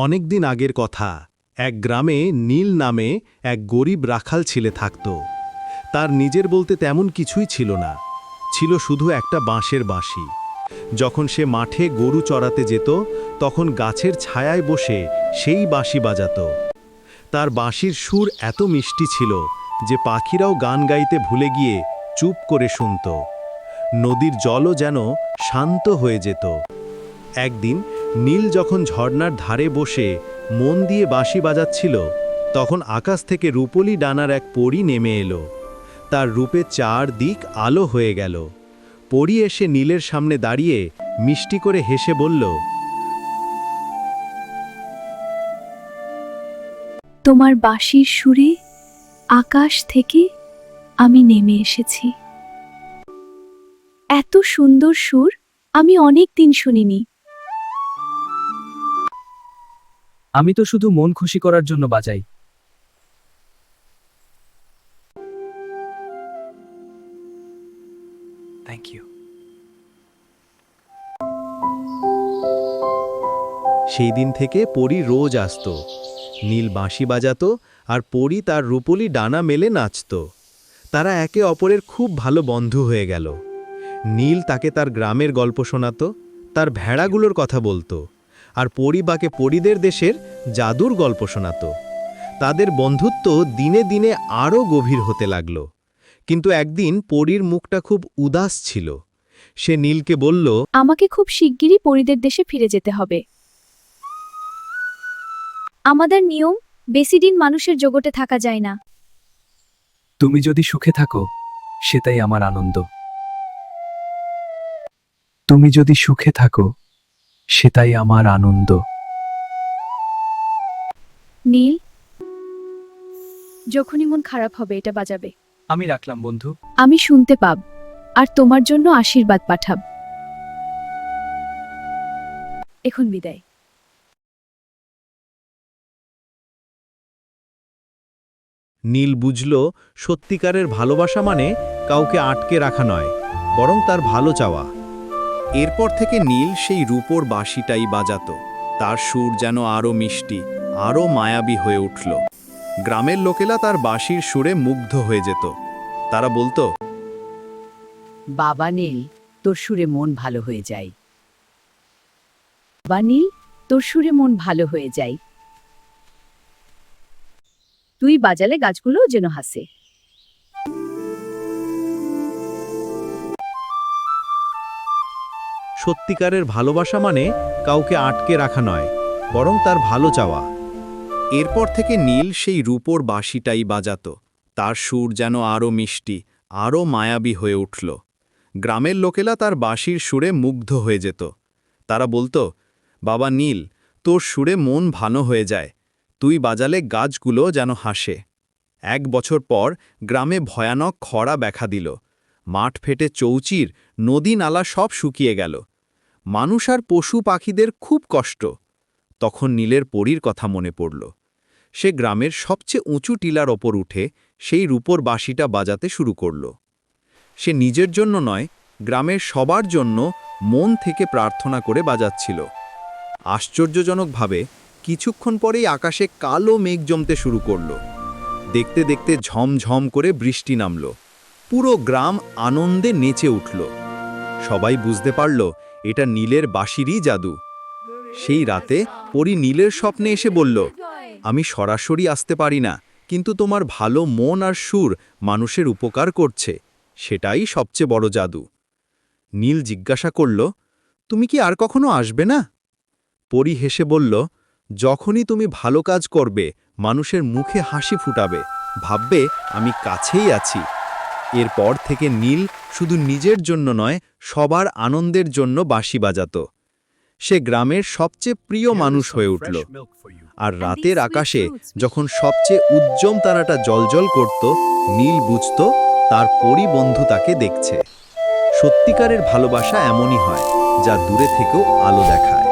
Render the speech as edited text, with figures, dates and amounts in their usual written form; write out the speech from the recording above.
অনেকদিন আগের কথা, এক গ্রামে নীল নামে এক গরিব রাখাল ছেলে থাকত। তার নিজের বলতে তেমন কিছুই ছিল না, ছিল শুধু একটা বাঁশের বাঁশি। যখন সে মাঠে গরু চড়াতে যেত, তখন গাছের ছায়ায় বসে সেই বাঁশি বাজাত। তার বাঁশির সুর এত মিষ্টি ছিল যে পাখিরাও গান গাইতে ভুলে গিয়ে চুপ করে শুনত। নদীর জলও যেন শান্ত হয়ে যেত। একদিন নীল যখন ঝর্ণার ধারে বসে মন দিয়ে বাঁশি বাজাচ্ছিল, তখন আকাশ থেকে রূপলি ডানার এক পরী নেমে এলো। তার রূপে চারদিক আলো হয়ে গেল। পরী এসে নীলের সামনে দাঁড়িয়ে মিষ্টি করে হেসে বলল, তোমার বাঁশির সুরে আকাশ থেকে আমি নেমে এসেছি। এত সুন্দর সুর আমি অনেক দিন শুনিনি। আমি তো শুধু মন খুশি করার জন্য বাজাই। Thank you. সেই দিন থেকে পরী রোজ আসত। নীল বাঁশি বাজাত আর পরী তার রূপলি ডানা মেলে নাচত। তারা একে অপরের খুব ভালো বন্ধু হয়ে গেল। নীল তাকে তার গ্রামের গল্প শোনাত, তার ভেড়াগুলোর কথা বলতো, আর পরী বাকে পরীদের দেশের জাদুর গল্প শোনাত। তাদের বন্ধুত্ব দিনে দিনে আরও গভীর হতে লাগল। কিন্তু একদিন পরীর মুখটা খুব উদাস ছিল। সে নীলকে বলল, আমাকে খুব শিগগিরই পরীদের দেশে ফিরে যেতে হবে। আমাদের নিয়ম, বেশি দিন মানুষের জগতে থাকা যায় না। তুমি যদি সুখে থাকো, সেটাই আমার আনন্দ। তুমি যদি সুখে থাকো, সেটাই আমার আনন্দ। নীল, যখনই মন খারাপ হবে এটা বাজাবে। আমি রাখলাম বন্ধু। আমি শুনতে পাব, আর তোমার জন্য আশীর্বাদ পাঠাব। এখন বিদায়। নীল বুঝল, সত্যিকারের ভালোবাসা মানে কাউকে আটকে রাখা নয়, বরং তার ভালো চাওয়া। এরপর থেকে নীল সেই রূপোর বাঁশিটাই বাজাত। তার সুর যেন আরও মিষ্টি, আরও মায়াবী হয়ে উঠল। গ্রামের লোকেরা তার বাঁশির সুরে মুগ্ধ হয়ে যেত। তারা বলতো, বাবা নীল, তোর সুরে মন ভালো হয়ে যায়। বাবা নীল, তোর সুরে মন ভালো হয়ে যায়। তুই বাজালে গাছগুলোও যেন হাসে। সত্যিকারের ভালোবাসা মানে কাউকে আটকে রাখা নয়, বরং তার ভালো চাওয়া। এরপর থেকে নীল সেই রূপোর বাঁশিটাই বাজাত। তার সুর যেন আরও মিষ্টি, আরও মায়াবী হয়ে উঠল। গ্রামের লোকেরা তার বাঁশির সুরে মুগ্ধ হয়ে যেত। তারা বলতো, বাবা নীল, তোর সুরে মন ভালো হয়ে যায়। তুই বাজালে গাছগুলো যেন হাসে। 1 বছর পর গ্রামে ভয়ানক খরা দেখা দিল। মাঠ ফেটে চৌচির, নদী নালা সব শুকিয়ে গেল। মানুষ আর পশু পাখিদের খুব কষ্ট। তখন নীলের পরীর কথা মনে পড়ল। সে গ্রামের সবচেয়ে উঁচু টিলার ওপর উঠে সেই রূপোর বাঁশিটা বাজাতে শুরু করল। সে নিজের জন্য নয়, গ্রামের সবার জন্য মন থেকে প্রার্থনা করে বাজাচ্ছিল। আশ্চর্যজনকভাবে কিছুক্ষণ পরেই আকাশে কালো মেঘ জমতে শুরু করল। দেখতে দেখতে ঝমঝম করে বৃষ্টি নামল। পুরো গ্রাম আনন্দে নেচে উঠল। সবাই বুঝতে পারল এটা নীলের বাঁশিরই জাদু। সেই রাতে পরী নীলের স্বপ্নে এসে বলল, আমি সরাসরি আসতে পারি না, কিন্তু তোমার ভালো মন আর সুর মানুষের উপকার করছে, সেটাই সবচেয়ে বড় জাদু। নীল জিজ্ঞাসা করল, তুমি কি আর কখনো আসবে না? পরী হেসে বলল, যখনই তুমি ভালো কাজ করবে, মানুষের মুখে হাসি ফুটাবে, ভাববে আমি কাছেই আছি। এরপর থেকে নীল শুধু নিজের জন্য নয়, সবার আনন্দের জন্য বাঁশি বাজাত। সে গ্রামের সবচেয়ে প্রিয় মানুষ হয়ে উঠল। আর রাতের আকাশে যখন সবচেয়ে উজ্জ্বল তারাটা জ্বলজ্বল করত, নীল বুঝত তার পরী বন্ধু তাকে দেখছে। সত্যিকারের ভালোবাসা এমনই হয়, যা দূরে থেকেও আলো দেখায়।